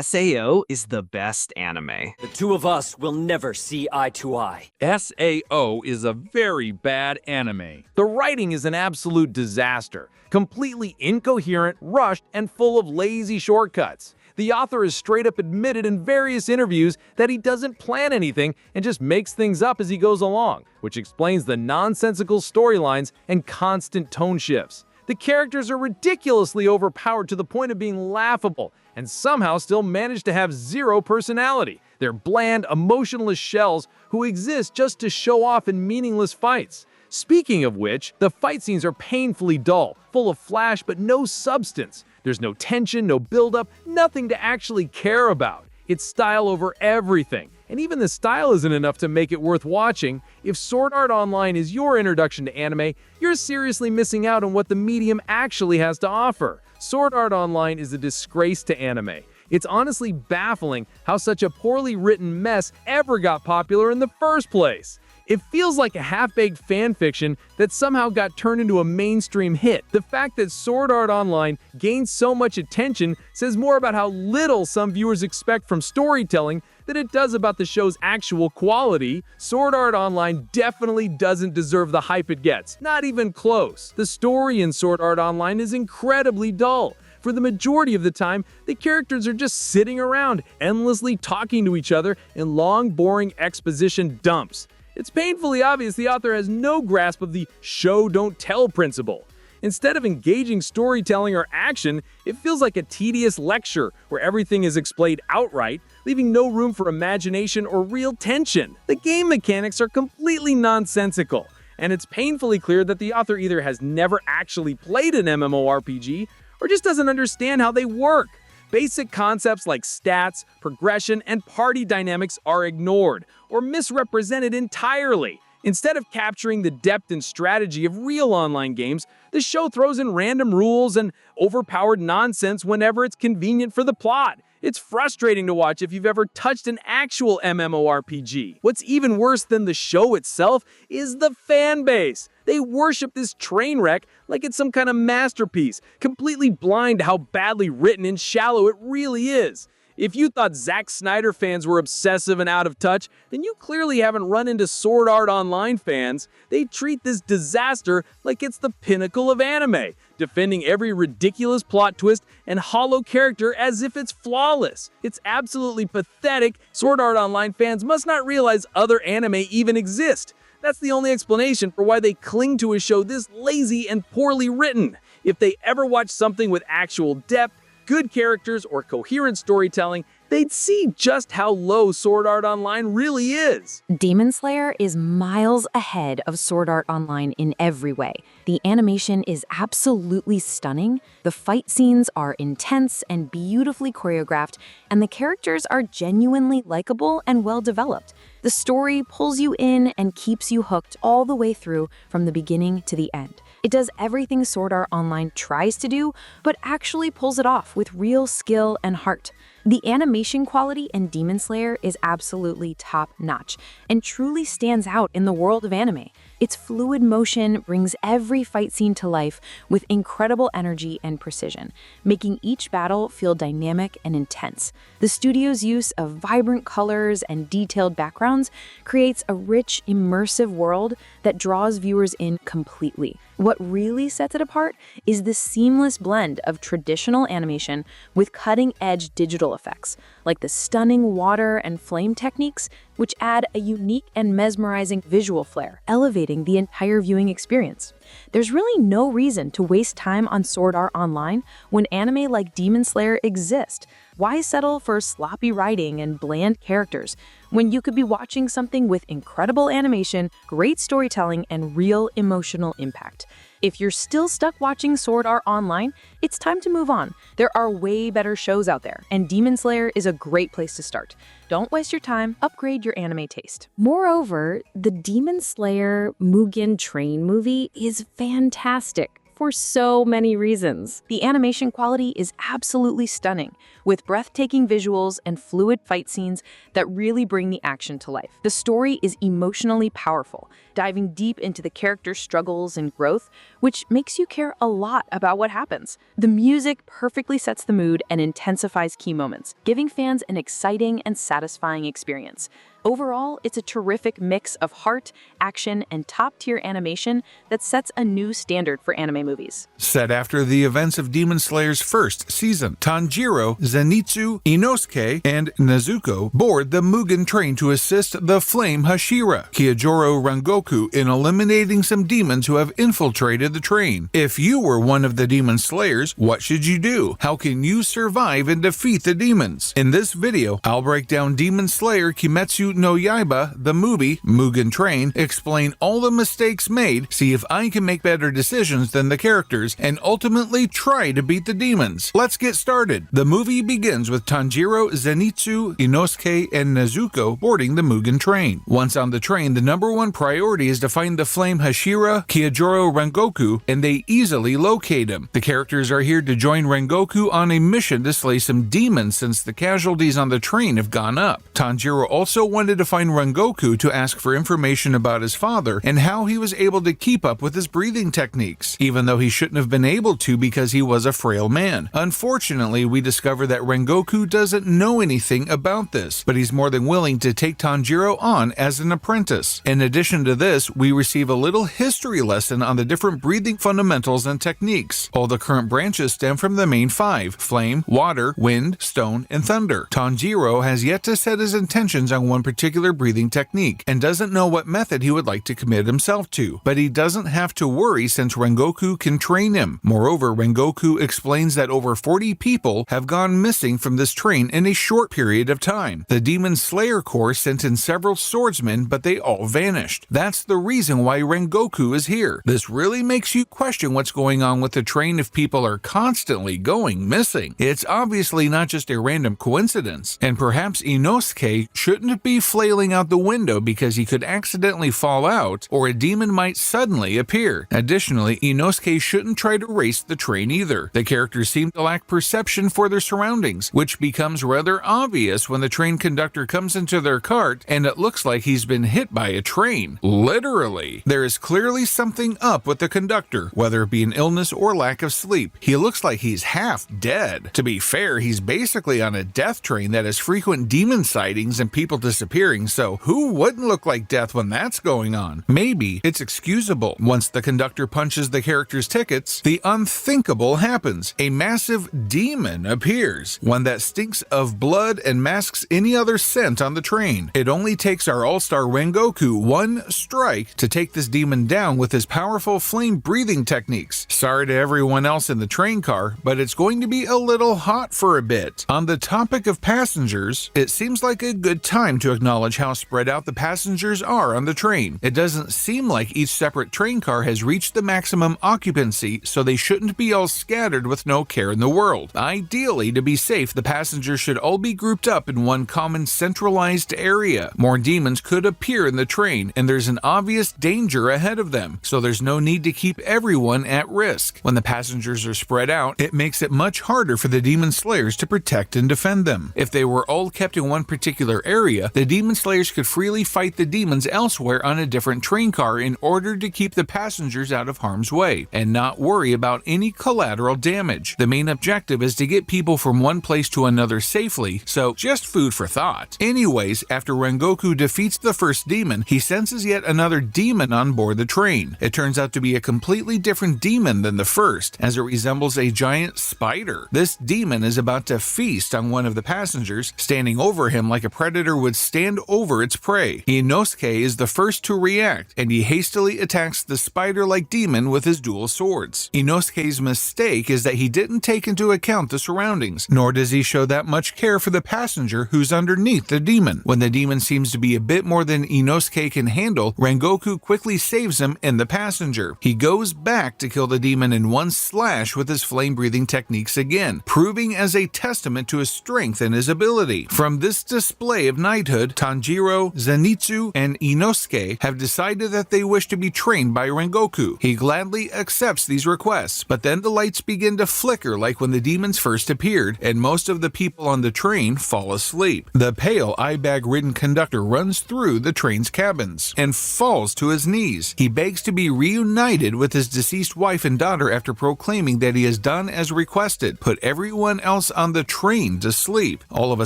SAO is the best anime. The two of us will never see eye to eye. SAO is a very bad anime. The writing is an absolute disaster, completely incoherent, rushed, and full of lazy shortcuts. The author has straight up admitted in various interviews that he doesn't plan anything and just makes things up as he goes along, which explains the nonsensical storylines and constant tone shifts. The characters are ridiculously overpowered to the point of being laughable, and somehow still manage to have zero personality. They're bland, emotionless shells who exist just to show off in meaningless fights. Speaking of which, the fight scenes are painfully dull, full of flash but no substance. There's no tension, no build-up, nothing to actually care about. It's style over everything. And even the style isn't enough to make it worth watching. If Sword Art Online is your introduction to anime, you're seriously missing out on what the medium actually has to offer. Sword Art Online is a disgrace to anime. It's honestly baffling how such a poorly written mess ever got popular in the first place. It feels like a half-baked fan fiction that somehow got turned into a mainstream hit. The fact that Sword Art Online gained so much attention says more about how little some viewers expect from storytelling than it does about the show's actual quality. Sword Art Online definitely doesn't deserve the hype it gets, not even close. The story in Sword Art Online is incredibly dull. For the majority of the time, the characters are just sitting around, endlessly talking to each other in long, boring exposition dumps. It's painfully obvious the author has no grasp of the show don't tell principle. Instead of engaging storytelling or action, it feels like a tedious lecture where everything is explained outright, leaving no room for imagination or real tension. The game mechanics are completely nonsensical, and it's painfully clear that the author either has never actually played an MMORPG or just doesn't understand how they work. Basic concepts like stats, progression, and party dynamics are ignored or misrepresented entirely. Instead of capturing the depth and strategy of real online games, the show throws in random rules and overpowered nonsense whenever it's convenient for the plot. It's frustrating to watch if you've ever touched an actual MMORPG. What's even worse than the show itself is the fan base. They worship this train wreck like it's some kind of masterpiece, completely blind to how badly written and shallow it really is. If you thought Zack Snyder fans were obsessive and out of touch, then you clearly haven't run into Sword Art Online fans. They treat this disaster like it's the pinnacle of anime, defending every ridiculous plot twist and hollow character as if it's flawless. It's absolutely pathetic. Sword Art Online fans must not realize other anime even exist. That's the only explanation for why they cling to a show this lazy and poorly written. If they ever watch something with actual depth, good characters, or coherent storytelling, they'd see just how low Sword Art Online really is. Demon Slayer is miles ahead of Sword Art Online in every way. The animation is absolutely stunning, the fight scenes are intense and beautifully choreographed, and the characters are genuinely likable and well-developed. The story pulls you in and keeps you hooked all the way through from the beginning to the end. It does everything Sword Art Online tries to do, but actually pulls it off with real skill and heart. The animation quality in Demon Slayer is absolutely top-notch and truly stands out in the world of anime. Its fluid motion brings every fight scene to life with incredible energy and precision, making each battle feel dynamic and intense. The studio's use of vibrant colors and detailed backgrounds creates a rich, immersive world that draws viewers in completely. What really sets it apart is the seamless blend of traditional animation with cutting-edge digital effects, like the stunning water and flame techniques, which add a unique and mesmerizing visual flair, elevating the entire viewing experience. There's really no reason to waste time on Sword Art Online when anime like Demon Slayer exist. Why settle for sloppy writing and bland characters when you could be watching something with incredible animation, great storytelling, and real emotional impact? If you're still stuck watching Sword Art Online, it's time to move on. There are way better shows out there, and Demon Slayer is a great place to start. Don't waste your time, upgrade your anime taste. Moreover, the Demon Slayer Mugen Train movie is fantastic. for so many reasons. The animation quality is absolutely stunning, with breathtaking visuals and fluid fight scenes that really bring the action to life. The story is emotionally powerful, diving deep into the characters' struggles and growth, which makes you care a lot about what happens. The music perfectly sets the mood and intensifies key moments, giving fans an exciting and satisfying experience. Overall, it's a terrific mix of heart, action, and top-tier animation that sets a new standard for anime movies. Set after the events of Demon Slayer's first season, Tanjiro, Zenitsu, Inosuke, and Nezuko board the Mugen Train to assist the Flame Hashira, Kyojuro Rengoku, in eliminating some demons who have infiltrated the train. If you were one of the Demon Slayers, what should you do? How can you survive and defeat the demons? In this video, I'll break down Demon Slayer Kimetsu no Yaiba, the movie, Mugen Train, explain all the mistakes made, see if I can make better decisions than the characters, and ultimately try to beat the demons. Let's get started. The movie begins with Tanjiro, Zenitsu, Inosuke, and Nezuko boarding the Mugen Train. Once on the train, the number one priority is to find the Flame Hashira, Kyojuro Rengoku, and they easily locate him. The characters are here to join Rengoku on a mission to slay some demons since the casualties on the train have gone up. Tanjiro also wanted to find Rengoku to ask for information about his father and how he was able to keep up with his breathing techniques, even though he shouldn't have been able to because he was a frail man. Unfortunately, we discover that Rengoku doesn't know anything about this, but he's more than willing to take Tanjiro on as an apprentice. In addition to this, we receive a little history lesson on the different breathing fundamentals and techniques. All the current branches stem from the main five: flame, water, wind, stone, and thunder. Tanjiro has yet to set his intentions on one particular breathing technique and doesn't know what method he would like to commit himself to, but he doesn't have to worry since Rengoku can train him. Moreover, Rengoku explains that over 40 people have gone missing from this train in a short period of time. The Demon Slayer Corps sent in several swordsmen, but they all vanished. That's the reason why Rengoku is here. This really makes you question what's going on with the train if people are constantly going missing. It's obviously not just a random coincidence, and perhaps Inosuke shouldn't be flailing out the window because he could accidentally fall out, or a demon might suddenly appear. Additionally, Inosuke shouldn't try to race the train either. The characters seem to lack perception for their surroundings, which becomes rather obvious when the train conductor comes into their cart and it looks like he's been hit by a train. Literally. There is clearly something up with the conductor, whether it be an illness or lack of sleep. He looks like he's half dead. To be fair, he's basically on a death train that has frequent demon sightings and people disappearing, so who wouldn't look like death when that's going on? Maybe it's excusable. Once the conductor punches the character's tickets, the unthinkable happens. A massive demon appears, one that stinks of blood and masks any other scent on the train. It only takes our all-star Rengoku one strike to take this demon down with his powerful flame breathing techniques. Sorry to everyone else in the train car, but it's going to be a little hot for a bit. On the topic of passengers, it seems like a good time to acknowledge how spread out the passengers are on the train. It doesn't seem like each separate train car has reached the maximum occupancy, so they shouldn't be all scattered with no care in the world. Ideally, to be safe, the passengers should all be grouped up in one common centralized area. More demons could appear in the train, and there's an obvious danger ahead of them, so there's no need to keep everyone at risk. When the passengers are spread out, it makes it much harder for the Demon Slayers to protect and defend them. If they were all kept in one particular area, the Demon Slayers could freely fight the demons elsewhere on a different train car in order to keep the passengers out of harm's way and not worry about any collateral damage. The main objective is to get people from one place to another safely, so just food for thought. Anyways, after Rengoku defeats the first demon, he senses yet another demon on board the train. It turns out to be a completely different demon than the first, as it resembles a giant spider. This demon is about to feast on one of the passengers, standing over him like a predator would stand over its prey. Inosuke is the first to react, and he hastily attacks the spider-like demon with his dual swords. Inosuke's mistake is that he didn't take into account the surroundings, nor does he show that much care for the passenger who's underneath the demon. When the demon seems to be a bit more than Inosuke can handle, Rengoku quickly saves him and the passenger. He goes back to kill the demon in one slash with his flame-breathing techniques again, proving as a testament to his strength and his ability. From this display of knighthood, good, Tanjiro, Zenitsu, and Inosuke have decided that they wish to be trained by Rengoku. He gladly accepts these requests, but then the lights begin to flicker like when the demons first appeared, and most of the people on the train fall asleep. The pale, eye-bag-ridden conductor runs through the train's cabins and falls to his knees. He begs to be reunited with his deceased wife and daughter after proclaiming that he has done as requested, put everyone else on the train to sleep. All of a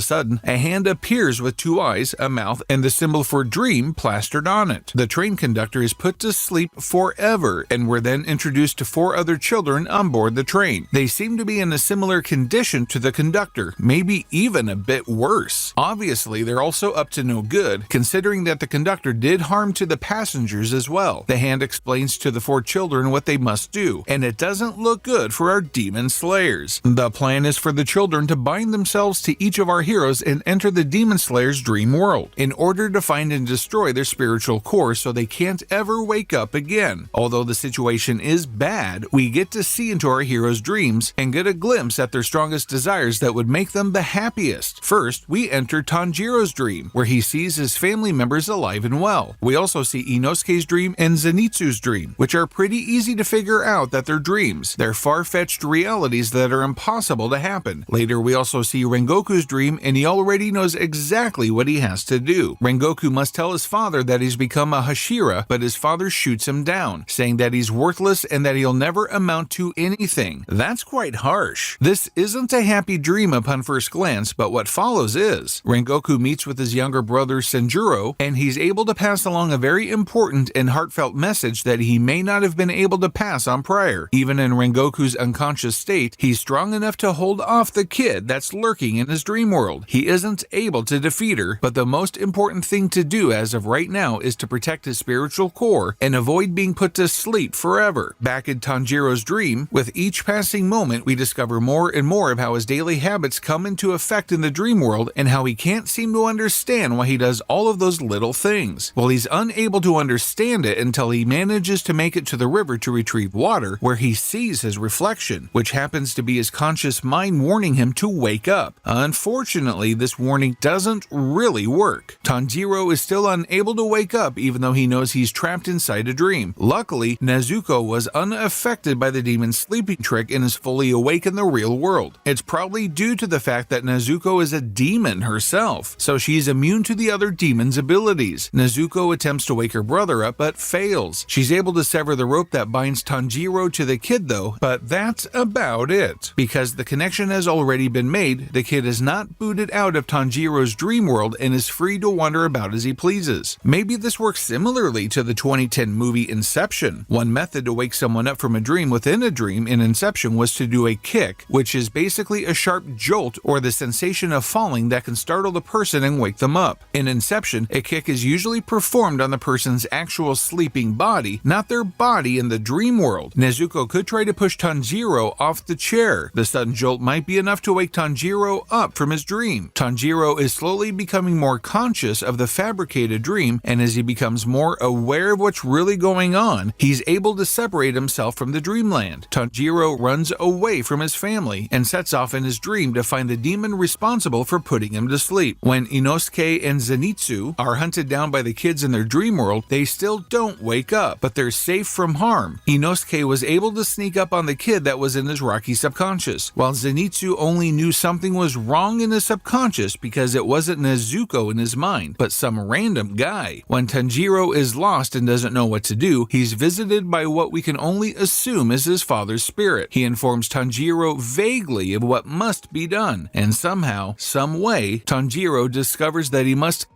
sudden, a hand appears with two eyes, a mouth, and the symbol for dream plastered on it. The train conductor is put to sleep forever, and we're then introduced to four other children on board the train. They seem to be in a similar condition to the conductor, maybe even a bit worse. Obviously, they're also up to no good, considering that the conductor did harm to the passengers as well. The hand explains to the four children what they must do, and it doesn't look good for our demon slayers. The plan is for the children to bind themselves to each of our heroes and enter the demon slayer's dream world in order to find and destroy their spiritual core so they can't ever wake up again. Although the situation is bad, we get to see into our heroes' dreams and get a glimpse at their strongest desires that would make them the happiest. First, we enter Tanjiro's dream, where he sees his family members alive and well. We also see Inosuke's dream and Zenitsu's dream, which are pretty easy to figure out that they're dreams. They're far-fetched realities that are impossible to happen. Later, we also see Rengoku's dream, and he already knows exactly what he has to do. Rengoku must tell his father that he's become a Hashira, but his father shoots him down, saying that he's worthless and that he'll never amount to anything. That's quite harsh. This isn't a happy dream upon first glance, but what follows is. Rengoku meets with his younger brother Tanjiro, and he's able to pass along a very important and heartfelt message that he may not have been able to pass on prior. Even in Rengoku's unconscious state, he's strong enough to hold off the kid that's lurking in his dream world. He isn't able to defeat her, but the most important thing to do as of right now is to protect his spiritual core and avoid being put to sleep forever. Back in Tanjiro's dream, with each passing moment, we discover more and more of how his daily habits come into effect in the dream world and how he can't seem to understand why he does all of those little things. Well, he's unable to understand it until he manages to make it to the river to retrieve water, where he sees his reflection, which happens to be his conscious mind warning him to wake up. Unfortunately, this warning doesn't really work. Tanjiro is still unable to wake up even though he knows he's trapped inside a dream. Luckily, Nezuko was unaffected by the demon's sleeping trick and is fully awake in the real world. It's probably due to the fact that Nezuko is a demon herself, so she's immune to the other demon's abilities. Nezuko attempts to wake her brother up but fails. She's able to sever the rope that binds Tanjiro to the kid though, but that's about it. Because the connection has already been made, the kid is not booted out of Tanjiro's dream world and is free to wander about as he pleases. Maybe this works similarly to the 2010 movie Inception. One method to wake someone up from a dream within a dream in Inception was to do a kick, which is basically a sharp jolt or the sensation of falling that can startle the person and wake them up. In Inception, a kick is usually performed on the person's actual sleeping body, not their body in the dream world. Nezuko could try to push Tanjiro off the chair. The sudden jolt might be enough to wake Tanjiro up from his dream. Tanjiro is slowly becoming more conscious of the fabricated dream, and as he becomes more aware of what's really going on, he's able to separate himself from the dreamland. Tanjiro runs away from his family and sets off in his dream to find the demon responsible for putting him to sleep. When Inosuke and Zenitsu are hunted down by the kids in their dream world, they still don't wake up, but they're safe from harm. Inosuke was able to sneak up on the kid that was in his rocky subconscious, while Zenitsu only knew something was wrong in his subconscious because it wasn't Nezuko in his mind, but some random guy. When Tanjiro is lost and doesn't know what to do, he's visited by what we can only assume is his father's spirit. He informs Tanjiro vaguely of what must be done, and somehow, some way, Tanjiro discovers that he must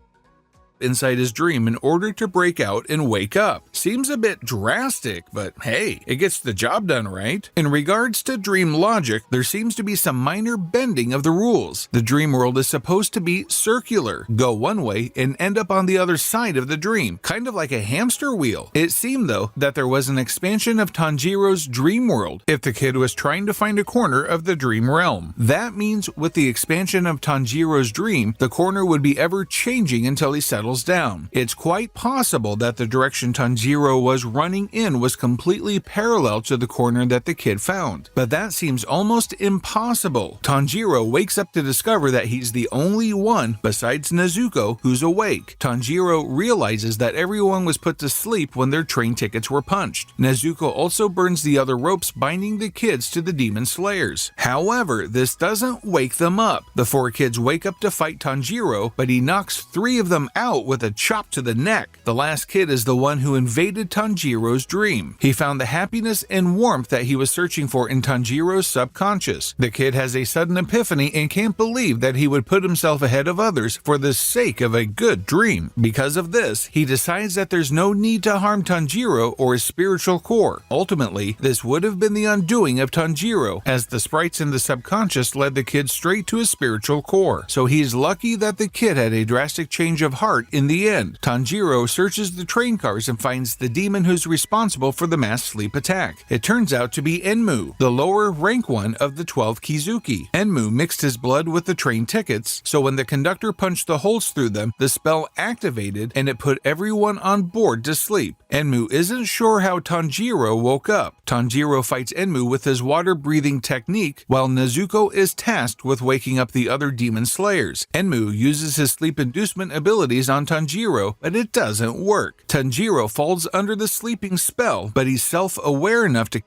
inside his dream in order to break out and wake up. Seems a bit drastic, but hey, it gets the job done, right? In regards to dream logic, there seems to be some minor bending of the rules. The dream world is supposed to be circular, go one way and end up on the other side of the dream, kind of like a hamster wheel. It seemed though that there was an expansion of Tanjiro's dream world if the kid was trying to find a corner of the dream realm. That means with the expansion of Tanjiro's dream, the corner would be ever changing until he settles down. It's quite possible that the direction Tanjiro Tanjiro was running in was completely parallel to the corner that the kid found. But that seems almost impossible. Tanjiro wakes up to discover that he's the only one, besides Nezuko, who's awake. Tanjiro realizes that everyone was put to sleep when their train tickets were punched. Nezuko also burns the other ropes binding the kids to the demon slayers. However, this doesn't wake them up. The 4 kids wake up to fight Tanjiro, but he knocks 3 of them out with a chop to the neck. The last kid is the one who invaded Tanjiro's dream. He found the happiness and warmth that he was searching for in Tanjiro's subconscious. The kid has a sudden epiphany and can't believe that he would put himself ahead of others for the sake of a good dream. Because of this, he decides that there's no need to harm Tanjiro or his spiritual core. Ultimately, this would have been the undoing of Tanjiro, as the sprites in the subconscious led the kid straight to his spiritual core. So he's lucky that the kid had a drastic change of heart in the end. Tanjiro searches the train cars and finds the demon who's responsible for the mass sleep attack. It turns out to be Enmu, the lower rank one of the 12 Kizuki. Enmu mixed his blood with the train tickets, so when the conductor punched the holes through them, the spell activated and it put everyone on board to sleep. Enmu isn't sure how Tanjiro woke up. Tanjiro fights Enmu with his water-breathing technique, while Nezuko is tasked with waking up the other demon slayers. Enmu uses his sleep inducement abilities on Tanjiro, but it doesn't work. Tanjiro falls under the sleeping spell, but he's self-aware enough to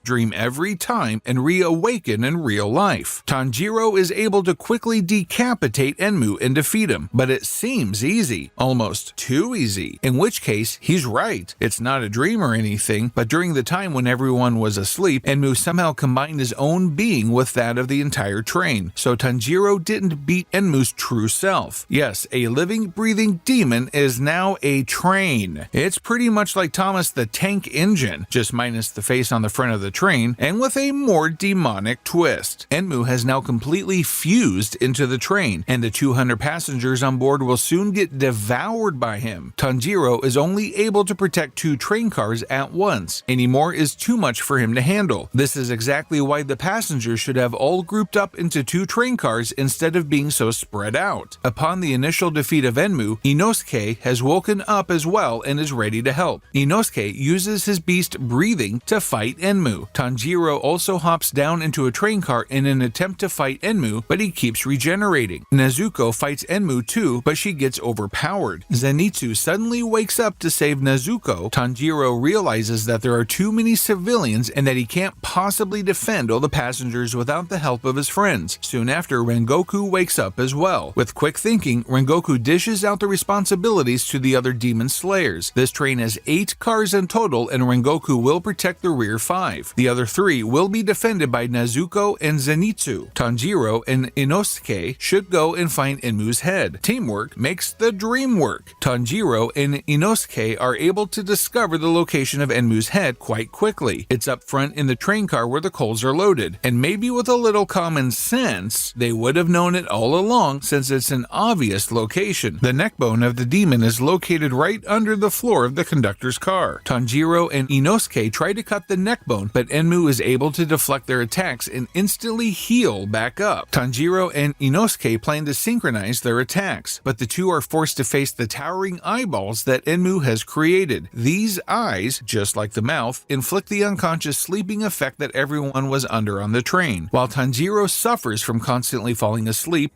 dream every time and reawaken in real life. Tanjiro is able to quickly decapitate Enmu and defeat him, but it seems easy, almost too easy, in which case he's right. It's not a dream or anything, but during the time when everyone was asleep, Enmu somehow combined his own being with that of the entire train, so Tanjiro didn't beat Enmu's true self. Yes, a living, breathing demon is now a train. It's pretty much like Thomas the Tank Engine, just minus the face on the front of the train, and with a more demonic twist. Enmu has now completely fused into the train, and the 200 passengers on board will soon get devoured by him. Tanjiro is only able to protect 2 train cars at once. Any more is too much for him to handle. This is exactly why the passengers should have all grouped up into 2 train cars instead of being so spread out. Upon the initial defeat of Enmu, Inosuke has woken up as well and is ready to help. Inosuke uses his beast breathing to fight Enmu. Tanjiro also hops down into a train car in an attempt to fight Enmu, but he keeps regenerating. Nezuko fights Enmu too, but she gets overpowered. Zenitsu suddenly wakes up to save Nezuko. Tanjiro realizes that there are too many civilians and that he can't possibly defend all the passengers without the help of his friends. Soon after, Rengoku wakes up as well. With quick thinking, Rengoku dishes out the responsibilities to the other demon slayers. This train has 8 cars in total, and Rengoku will protect the rear 5. The other 3 will be defended by Nezuko and Zenitsu. Tanjiro and Inosuke should go and find Enmu's head. Teamwork makes the dream work. Tanjiro and Inosuke are able to discover the location of Enmu's head quite quickly. It's up front in the train car where the coals are loaded, and maybe with a little common sense, they would have known it all along since it's an obvious location. The neckbone of the demon is located right under the floor of the conductor's car. Tanjiro and Inosuke try to cut the neckbone, but Enmu is able to deflect their attacks and instantly heal back up. Tanjiro and Inosuke plan to synchronize their attacks, but the 2 are forced to face the towering eyeballs that Enmu has created. These eyes, just like the mouth, inflict the unconscious sleeping effect that everyone was under on the train. While Tanjiro suffers from constantly falling asleep,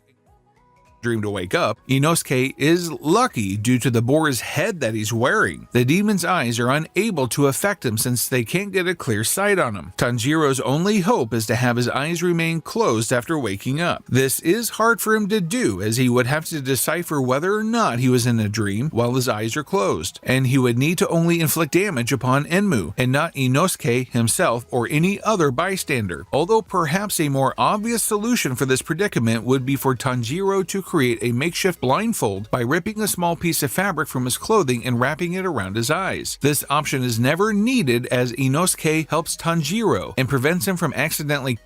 dream to wake up, Inosuke is lucky due to the boar's head that he's wearing. The demon's eyes are unable to affect him since they can't get a clear sight on him. Tanjiro's only hope is to have his eyes remain closed after waking up. This is hard for him to do, as he would have to decipher whether or not he was in a dream while his eyes are closed, and he would need to only inflict damage upon Enmu, and not Inosuke himself or any other bystander. Although perhaps a more obvious solution for this predicament would be for Tanjiro to create a makeshift blindfold by ripping a small piece of fabric from his clothing and wrapping it around his eyes. This option is never needed, as Inosuke helps Tanjiro and prevents him from accidentally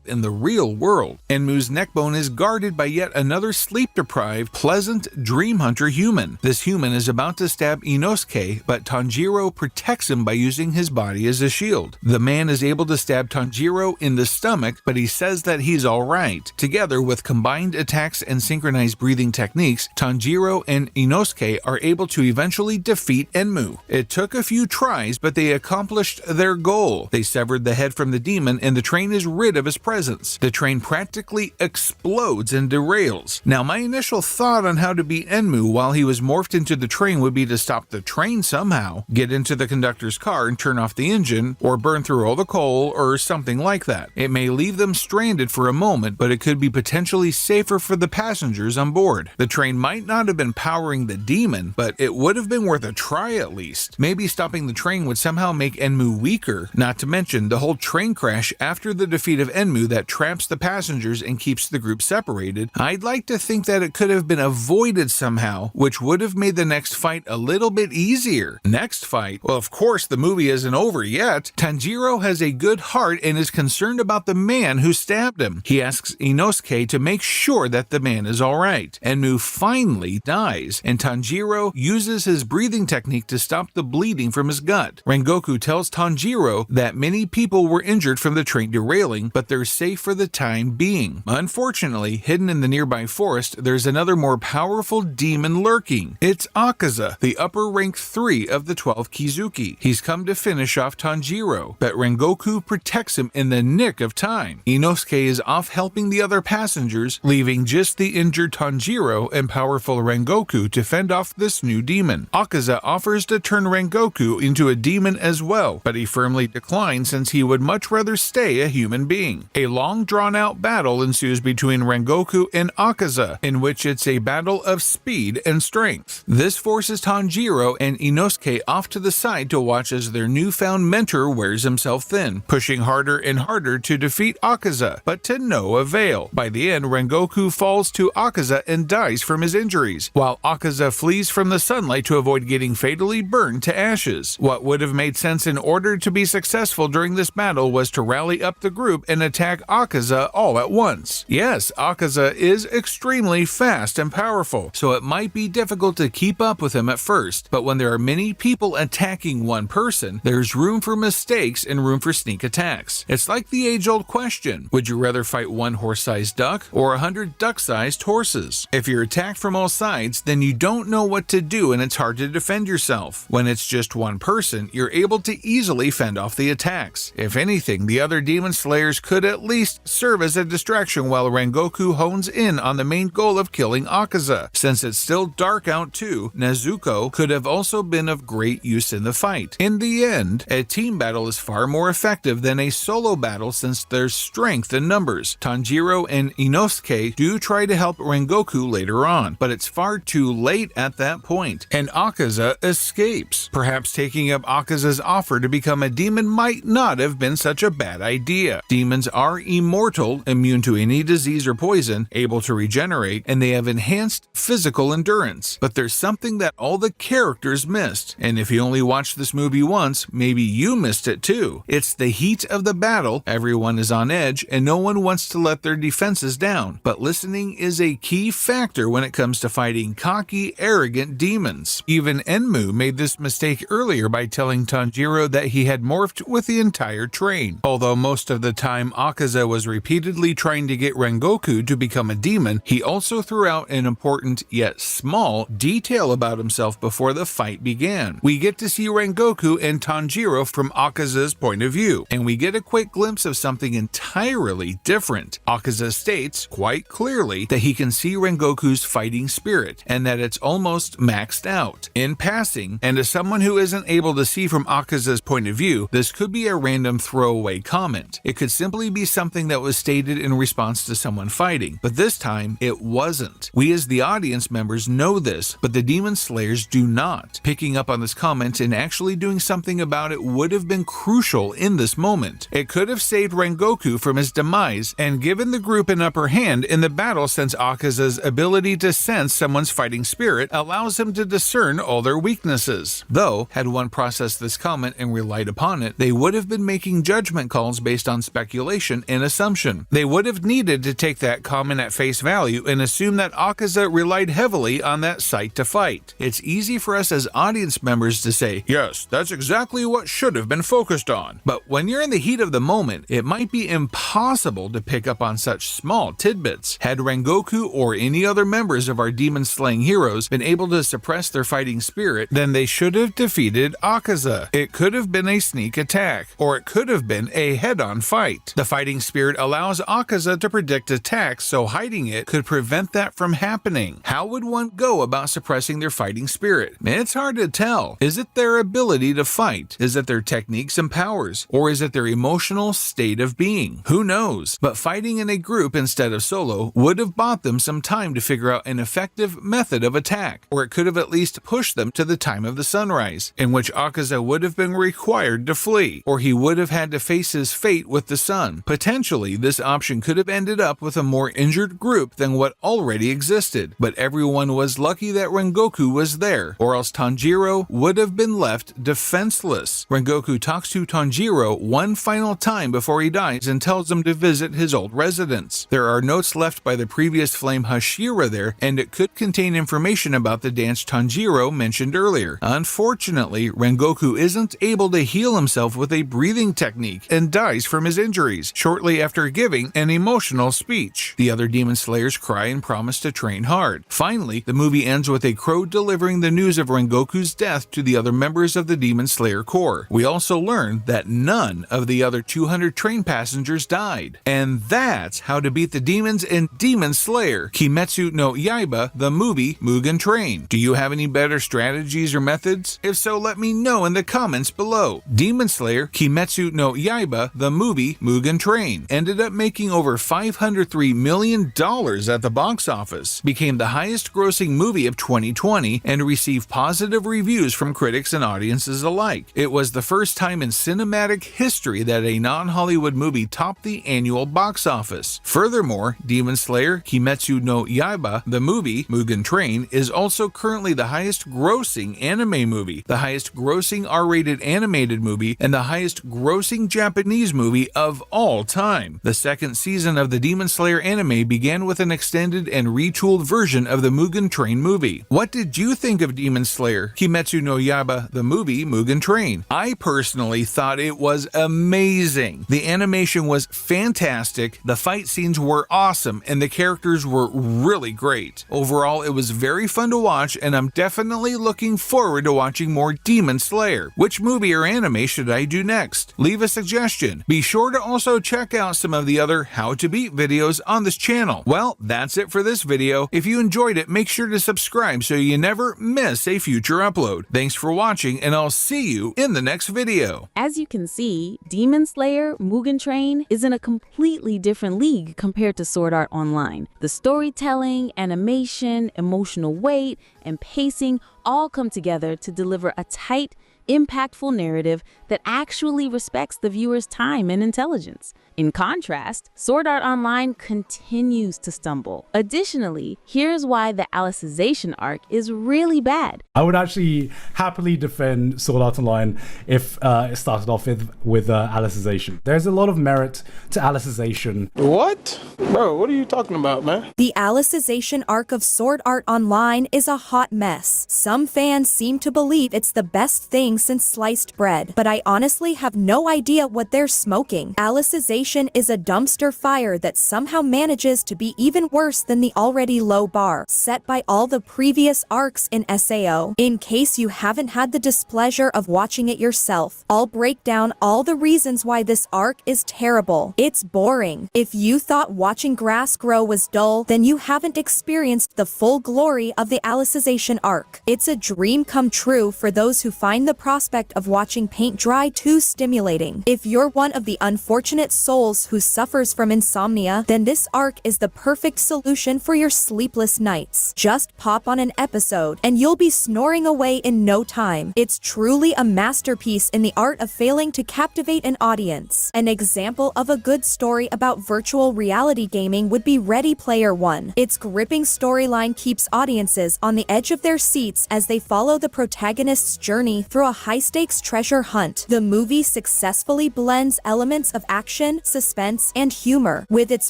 in the real world. Enmu's neckbone is guarded by yet another sleep-deprived, pleasant dream hunter human. This human is about to stab Inosuke, but Tanjiro protects him by using his body as a shield. The man is able to stab Tanjiro in the stomach, but he says that he's alright. Together with combined attacks and synchronized breathing techniques, Tanjiro and Inosuke are able to eventually defeat Enmu. It took a few tries, but they accomplished their goal. They severed the head from the demon, and the train is rid of his presence. The train practically explodes and derails. Now, my initial thought on how to beat Enmu while he was morphed into the train would be to stop the train somehow, get into the conductor's car and turn off the engine, or burn through all the coal, or something like that. It may leave them stranded for a moment, but it could be potentially safer for the passengers on board. The train might not have been powering the demon, but it would have been worth a try at least. Maybe stopping the train would somehow make Enmu weaker, not to mention the whole train crash after the defeat of Enmu that traps the passengers and keeps the group separated. I'd like to think that it could have been avoided somehow, which would have made the next fight a little bit easier. Next fight? Well, of course the movie isn't over yet. Tanjiro has a good heart and is concerned about the man who stabbed him. He asks Inosuke to make sure that the man is alright. Enmu finally dies, and Tanjiro uses his breathing technique to stop the bleeding from his gut. Rengoku tells Tanjiro that many people were injured from the train derailing, but they're safe for the time being. Unfortunately, hidden in the nearby forest, there's another more powerful demon lurking. It's Akaza, the upper rank 3 of the 12 Kizuki. He's come to finish off Tanjiro, but Rengoku protects him in the nick of time. Inosuke is off helping the other passengers, leaving just the injured Tanjiro and powerful Rengoku to fend off this new demon. Akaza offers to turn Rengoku into a demon as well, but he firmly declines since he would much rather stay a human being. A long drawn-out battle ensues between Rengoku and Akaza, in which it's a battle of speed and strength. This forces Tanjiro and Inosuke off to the side to watch as their newfound mentor wears himself thin, pushing harder and harder to defeat Akaza, but to no avail. By the end, Rengoku falls to Akaza and dies from his injuries, while Akaza flees from the sunlight to avoid getting fatally burned to ashes. What would have made sense in order to be successful during this battle was to rally up the group and attack Akaza all at once. Yes, Akaza is extremely fast and powerful, so it might be difficult to keep up with him at first, but when there are many people attacking one person, there's room for mistakes and room for sneak attacks. It's like the age-old question, would you rather fight one horse-sized duck or 100 duck-sized horses? If you're attacked from all sides, then you don't know what to do and it's hard to defend yourself. When it's just one person, you're able to easily fend off the attacks. If anything, the other demon slayers could at least serve as a distraction while Rengoku hones in on the main goal of killing Akaza. Since it's still dark out too, Nezuko could have also been of great use in the fight. In the end, a team battle is far more effective than a solo battle since there's strength in numbers. Tanjiro and Inosuke do try to help Rengoku later on, but it's far too late at that point, and Akaza escapes. Perhaps taking up Akaza's offer to become a demon might not have been such a bad idea. Demons are immortal, immune to any disease or poison, able to regenerate, and they have enhanced physical endurance. But there's something that all the characters missed, and if you only watched this movie once, maybe you missed it too. It's the heat of the battle, everyone is on edge, and no one wants to let their defenses down. But listening is a key factor when it comes to fighting cocky, arrogant demons. Even Enmu made this mistake earlier by telling Tanjiro that he had morphed with the entire train. Although most of the time Akaza was repeatedly trying to get Rengoku to become a demon, he also threw out an important yet small detail about himself before the fight began. We get to see Rengoku and Tanjiro from Akaza's point of view, and we get a quick glimpse of something entirely different. Akaza states quite clearly that he can see Rengoku's fighting spirit, and that it's almost maxed out. In passing, and as someone who isn't able to see from Akaza's point of view, this could be a random throwaway comment. It could simply be something that was stated in response to someone fighting, but this time it wasn't. We as the audience members know this, but the Demon Slayers do not. Picking up on this comment and actually doing something about it would have been crucial in this moment. It could have saved Rengoku from his demise and given the group an upper hand in the battle, since Akaza's ability to sense someone's fighting spirit allows him to discern all their weaknesses. Though, had one processed this comment and relied upon it, they would have been making judgment calls based on speculation suspicion and assumption. They would have needed to take that comment at face value and assume that Akaza relied heavily on that sight to fight. It's easy for us as audience members to say, yes, that's exactly what should have been focused on. But when you're in the heat of the moment, it might be impossible to pick up on such small tidbits. Had Rengoku or any other members of our demon-slaying heroes been able to suppress their fighting spirit, then they should have defeated Akaza. It could have been a sneak attack, or it could have been a head-on fight. The fighting spirit allows Akaza to predict attacks, so hiding it could prevent that from happening. How would one go about suppressing their fighting spirit? It's hard to tell. Is it their ability to fight? Is it their techniques and powers? Or is it their emotional state of being? Who knows? But fighting in a group instead of solo would have bought them some time to figure out an effective method of attack, or it could have at least pushed them to the time of the sunrise, in which Akaza would have been required to flee, or he would have had to face his fate with the sun. Potentially, this option could have ended up with a more injured group than what already existed, but everyone was lucky that Rengoku was there, or else Tanjiro would have been left defenseless. Rengoku talks to Tanjiro one final time before he dies and tells him to visit his old residence. There are notes left by the previous flame Hashira there, and it could contain information about the dance Tanjiro mentioned earlier. Unfortunately, Rengoku isn't able to heal himself with a breathing technique and dies from his injuries shortly after giving an emotional speech. The other demon slayers cry and promise to train hard. Finally, the movie ends with a crow delivering the news of Rengoku's death to the other members of the Demon Slayer Corps. We also learn that none of the other 200 train passengers died. And that's how to beat the demons in Demon Slayer Kimetsu no Yaiba, the movie Mugen Train. Do you have any better strategies or methods? If so, let me know in the comments below. Demon Slayer Kimetsu no Yaiba, the movie Mugen Train, ended up making over $503 million at the box office, became the highest grossing movie of 2020, and received positive reviews from critics and audiences alike. It was the first time in cinematic history that a non-Hollywood movie topped the annual box office. Furthermore, Demon Slayer Kimetsu no Yaiba, the movie Mugen Train, is also currently the highest grossing anime movie, the highest grossing R-rated animated movie, and the highest grossing Japanese movie of all time. The second season of the Demon Slayer anime began with an extended and retooled version of the Mugen Train movie. What did you think of Demon Slayer Kimetsu no Yaiba, the movie Mugen Train? I personally thought it was amazing. The animation was fantastic, the fight scenes were awesome, and the characters were really great. Overall, it was very fun to watch, and I'm definitely looking forward to watching more Demon Slayer. Which movie or anime should I do next? Leave a suggestion. Be sure to also check out some of the other How to Beat videos on this channel. Well, that's it for this video. If you enjoyed it, make sure to subscribe so you never miss a future upload. Thanks for watching, and I'll see you in the next video. As you can see, Demon Slayer Mugen Train is in a completely different league compared to Sword Art Online. The storytelling, animation, emotional weight, and pacing all come together to deliver a tight, impactful narrative that actually respects the viewer's time and intelligence. In contrast, Sword Art Online continues to stumble. Additionally, here's why the Alicization arc is really bad. I would actually happily defend Sword Art Online if it started off with Alicization. There's a lot of merit to Alicization. What? Bro, what are you talking about, man? The Alicization arc of Sword Art Online is a hot mess. Some fans seem to believe it's the best thing since sliced bread, but I honestly have no idea what they're smoking. Alicization is a dumpster fire that somehow manages to be even worse than the already low bar set by all the previous arcs in SAO. In case you haven't had the displeasure of watching it yourself, I'll break down all the reasons why this arc is terrible. It's boring. If you thought watching grass grow was dull, then you haven't experienced the full glory of the Alicization arc. It's a dream come true for those who find the prospect of watching paint dry too stimulating. If you're one of the unfortunate souls who suffers from insomnia, then this arc is the perfect solution for your sleepless nights. Just pop on an episode and you'll be snoring away in no time. It's truly a masterpiece in the art of failing to captivate an audience. An example of a good story about virtual reality gaming would be Ready Player One. Its gripping storyline keeps audiences on the edge of their seats as they follow the protagonist's journey through a high-stakes treasure hunt. The movie successfully blends elements of action, suspense, and humor. With its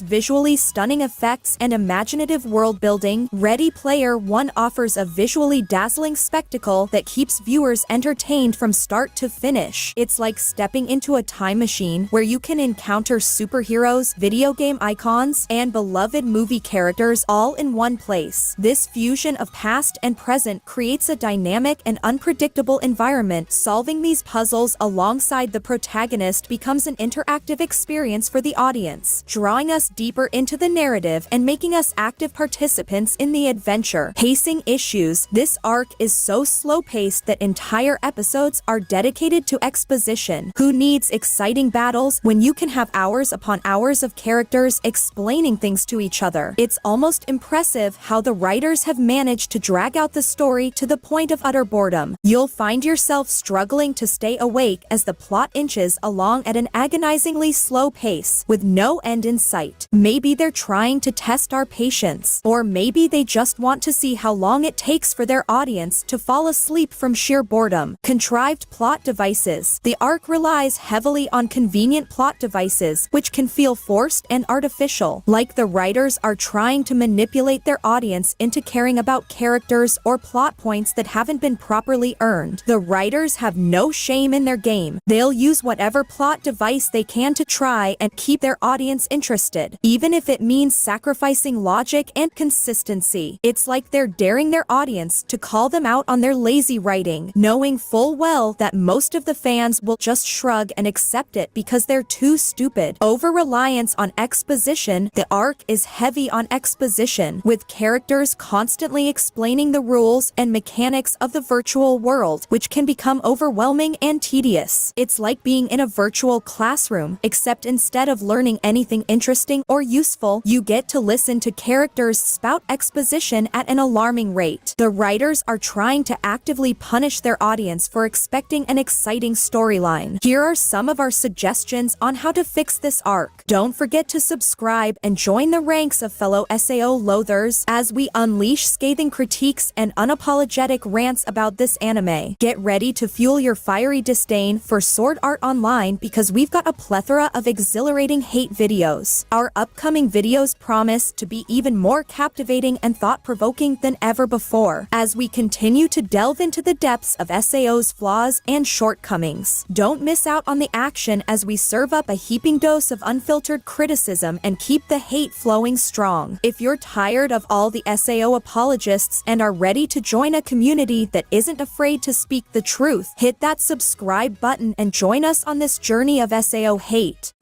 visually stunning effects and imaginative world-building, Ready Player One offers a visually dazzling spectacle that keeps viewers entertained from start to finish. It's like stepping into a time machine where you can encounter superheroes, video game icons, and beloved movie characters all in one place. This fusion of past and present creates a dynamic and unpredictable environment. Solving these puzzles alongside the protagonist becomes an interactive experience for the audience, drawing us deeper into the narrative and making us active participants in the adventure. Pacing issues. This arc is so slow-paced that entire episodes are dedicated to exposition. Who needs exciting battles when you can have hours upon hours of characters explaining things to each other? It's almost impressive how the writers have managed to drag out the story to the point of utter boredom. You'll find yourself struggling to stay awake as the plot inches along at an agonizingly slow pace, with no end in sight. Maybe they're trying to test our patience, or maybe they just want to see how long it takes for their audience to fall asleep from sheer boredom. Contrived plot devices. The arc relies heavily on convenient plot devices, which can feel forced and artificial, like the writers are trying to manipulate their audience into caring about characters or plot points that haven't been properly earned. The writers have no shame in their game. They'll use whatever plot device they can to try and keep their audience interested, even if it means sacrificing logic and consistency. It's like they're daring their audience to call them out on their lazy writing, knowing full well that most of the fans will just shrug and accept it because they're too stupid. Over-reliance on exposition. The arc is heavy on exposition, with characters constantly explaining the rules and mechanics of the virtual world, which can become overwhelming and tedious. It's like being in a virtual classroom, except instead of learning anything interesting or useful, you get to listen to characters spout exposition at an alarming rate. The writers are trying to actively punish their audience for expecting an exciting storyline. Here are some of our suggestions on how to fix this arc. Don't forget to subscribe and join the ranks of fellow SAO loathers as we unleash scathing critiques and unapologetic rants about this anime. Get ready to fuel your fiery disdain for Sword Art Online because we've got a plethora of exhilarating hate videos. Our upcoming videos promise to be even more captivating and thought-provoking than ever before, as we continue to delve into the depths of SAO's flaws and shortcomings. Don't miss out on the action as we serve up a heaping dose of unfiltered criticism and keep the hate flowing strong. If you're tired of all the SAO apologists and are ready to join a community that isn't afraid to speak the truth, hit that subscribe button and join us on this journey of SAO hate.